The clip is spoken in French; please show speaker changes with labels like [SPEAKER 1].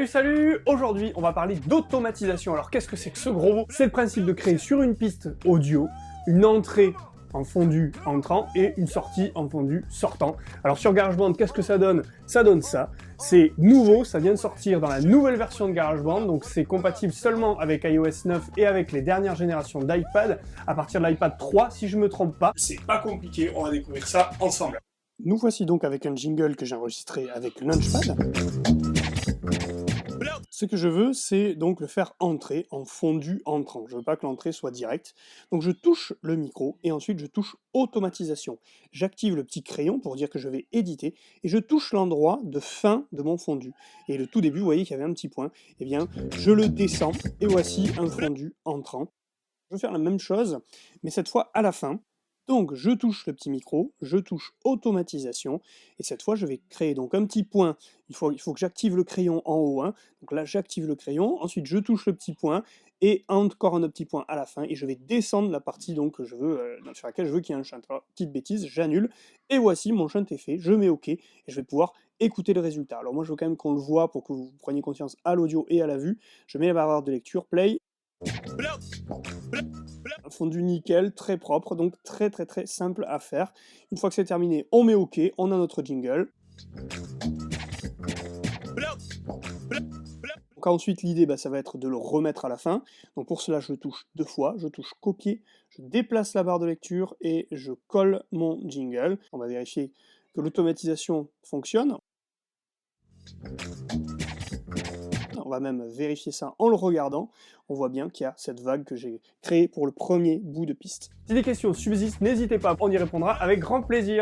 [SPEAKER 1] Salut! Aujourd'hui, on va parler d'automatisation. Alors, qu'est-ce que c'est que ce gros mot? C'est le principe de créer sur une piste audio une entrée en fondu entrant et une sortie en fondu sortant. Alors, sur GarageBand, qu'est-ce que ça donne? Ça donne ça. C'est nouveau, ça vient de sortir dans la nouvelle version de GarageBand, donc c'est compatible seulement avec iOS 9 et avec les dernières générations d'iPad, à partir de l'iPad 3, si je me trompe pas. C'est pas compliqué, on va découvrir ça ensemble. Nous voici donc avec un jingle que j'ai enregistré avec Launchpad. Ce que je veux, c'est donc le faire entrer en fondu entrant. Je veux pas que l'entrée soit directe. Donc je touche le micro et ensuite je touche automatisation. J'active le petit crayon pour dire que je vais éditer et je touche l'endroit de fin de mon fondu. Et le tout début, vous voyez qu'il y avait un petit point. Eh bien, je le descends et voici un fondu entrant. Je vais faire la même chose, mais cette fois à la fin. Donc je touche le petit micro, je touche automatisation, et cette fois je vais créer donc un petit point. Il faut que j'active le crayon en haut, hein. Donc là j'active le crayon, ensuite je touche le petit point, et encore un autre petit point à la fin, et je vais descendre la partie donc, que je veux, sur laquelle je veux qu'il y ait un shunt. Alors, petite bêtise, j'annule, et voici mon shunt est fait, je mets OK, et je vais pouvoir écouter le résultat. Alors moi je veux quand même qu'on le voit pour que vous preniez conscience à l'audio et à la vue. Je mets la barre de lecture, play. Un fondu nickel, très propre, donc très simple à faire. Une fois que c'est terminé, on met OK, on a notre jingle. Donc ensuite l'idée, ça va être de le remettre à la fin. Donc pour cela, je touche deux fois, je touche copier, je déplace la barre de lecture et je colle mon jingle. On va vérifier que l'automatisation fonctionne. On va même vérifier ça en le regardant. On voit bien qu'il y a cette vague que j'ai créée pour le premier bout de piste. Si des questions subsistent, n'hésitez pas, on y répondra avec grand plaisir.